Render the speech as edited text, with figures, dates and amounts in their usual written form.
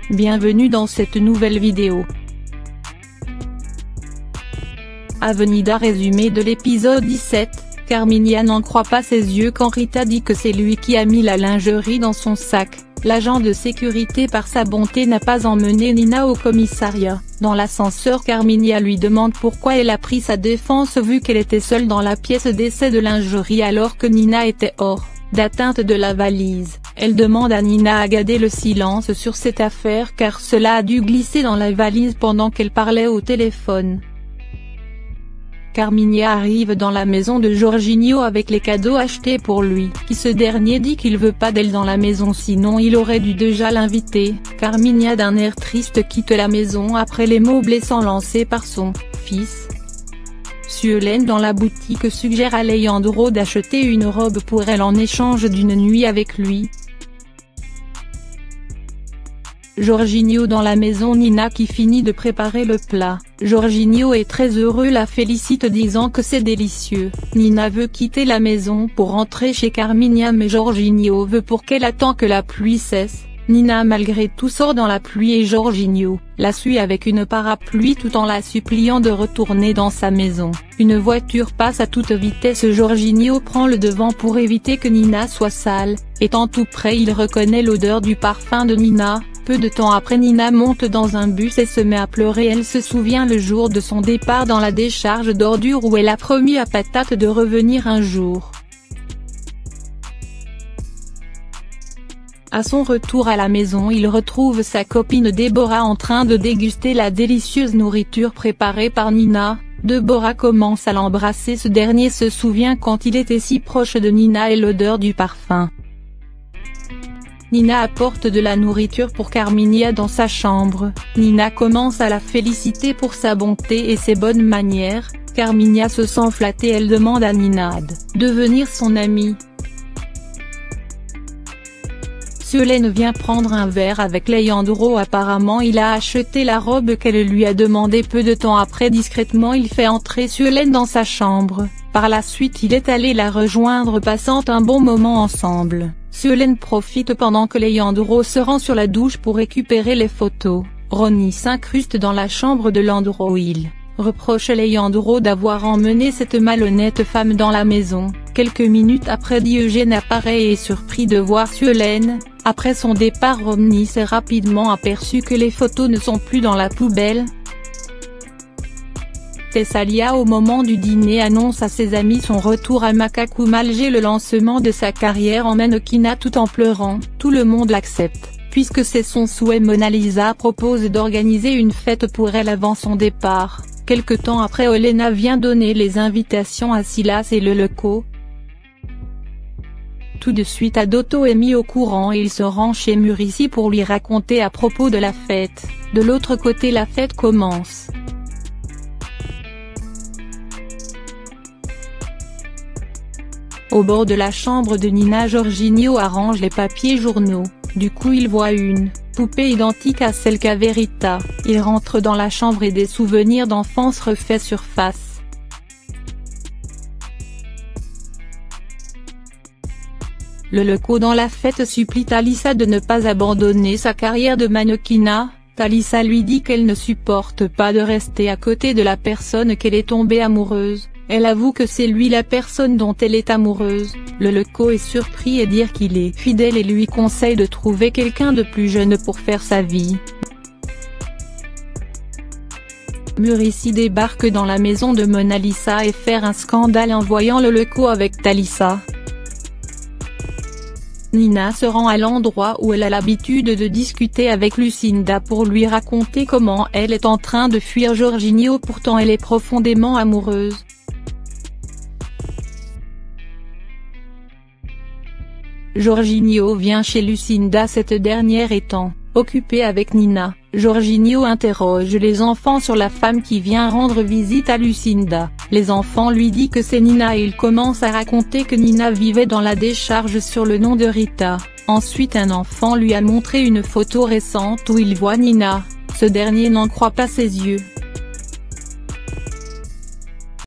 bienvenue dans cette nouvelle vidéo. Avenida résumé de l'épisode 17, Carminia n'en croit pas ses yeux quand Rita dit que c'est lui qui a mis la lingerie dans son sac. L'agent de sécurité par sa bonté n'a pas emmené Nina au commissariat. Dans l'ascenseur, Carminia lui demande pourquoi elle a pris sa défense vu qu'elle était seule dans la pièce d'essai de lingerie alors que Nina était hors d'atteinte de la valise. Elle demande à Nina à garder le silence sur cette affaire car cela a dû glisser dans la valise pendant qu'elle parlait au téléphone. Carminia arrive dans la maison de Jorginho avec les cadeaux achetés pour lui. Ce dernier dit qu'il veut pas d'elle dans la maison sinon il aurait dû déjà l'inviter. Carminia d'un air triste quitte la maison après les mots blessants lancés par son fils. Suelen dans la boutique suggère à Leandro d'acheter une robe pour elle en échange d'une nuit avec lui. Jorginho dans la maison, Nina qui finit de préparer le plat. Jorginho est très heureux, la félicite disant que c'est délicieux. Nina veut quitter la maison pour rentrer chez Carminia mais Jorginho veut pour qu'elle attend que la pluie cesse. Nina malgré tout sort dans la pluie et Jorginho la suit avec une parapluie tout en la suppliant de retourner dans sa maison. Une voiture passe à toute vitesse, Jorginho prend le devant pour éviter que Nina soit sale. Étant tout près, il reconnaît l'odeur du parfum de Nina. Peu de temps après, Nina monte dans un bus et se met à pleurer. Elle se souvient le jour de son départ dans la décharge d'ordures où elle a promis à Patate de revenir un jour. À son retour à la maison, il retrouve sa copine Deborah en train de déguster la délicieuse nourriture préparée par Nina. Deborah commence à l'embrasser, ce dernier se souvient quand il était si proche de Nina et l'odeur du parfum. Nina apporte de la nourriture pour Carminia dans sa chambre. Nina commence à la féliciter pour sa bonté et ses bonnes manières. Carminia se sent flattée, elle demande à Nina de devenir son amie. Suelen vient prendre un verre avec Leandro, apparemment il a acheté la robe qu'elle lui a demandé. Peu de temps après, discrètement il fait entrer Suelen dans sa chambre. Par la suite il est allé la rejoindre, passant un bon moment ensemble. Suelen profite pendant que Leandro se rend sur la douche pour récupérer les photos. Ronnie s'incruste dans la chambre de Leandro. Il reproche Leandro d'avoir emmené cette malhonnête femme dans la maison. Quelques minutes après, Diogène apparaît et est surpris de voir Suelen. Après son départ, Ronnie s'est rapidement aperçu que les photos ne sont plus dans la poubelle. Thessalia au moment du dîner annonce à ses amis son retour à Macacu malgré le lancement de sa carrière en mannequinat tout en pleurant. Tout le monde l'accepte, puisque c'est son souhait. Mona Lisa propose d'organiser une fête pour elle avant son départ. Quelque temps après, Olena vient donner les invitations à Silas et Leleko. Tout de suite Adoto est mis au courant et il se rend chez Muricy pour lui raconter à propos de la fête. De l'autre côté, la fête commence. Au bord de la chambre de Nina, Jorginho arrange les papiers journaux. Du coup il voit une poupée identique à celle qu'avait Rita. Il rentre dans la chambre et des souvenirs d'enfance refait surface. Leleko dans la fête supplie Talisa de ne pas abandonner sa carrière de mannequinat. Talisa lui dit qu'elle ne supporte pas de rester à côté de la personne qu'elle est tombée amoureuse. Elle avoue que c'est lui la personne dont elle est amoureuse. Leleko est surpris et dit qu'il est fidèle et lui conseille de trouver quelqu'un de plus jeune pour faire sa vie. Muricy débarque dans la maison de Mona Lisa et fait un scandale en voyant Leleko avec Talisa. Nina se rend à l'endroit où elle a l'habitude de discuter avec Lucinda pour lui raconter comment elle est en train de fuir Jorginho, pourtant elle est profondément amoureuse. Jorginho vient chez Lucinda, cette dernière étant occupée avec Nina. Jorginho interroge les enfants sur la femme qui vient rendre visite à Lucinda. Les enfants lui disent que c'est Nina et il commence à raconter que Nina vivait dans la décharge sur le nom de Rita. Ensuite un enfant lui a montré une photo récente où il voit Nina. Ce dernier n'en croit pas ses yeux.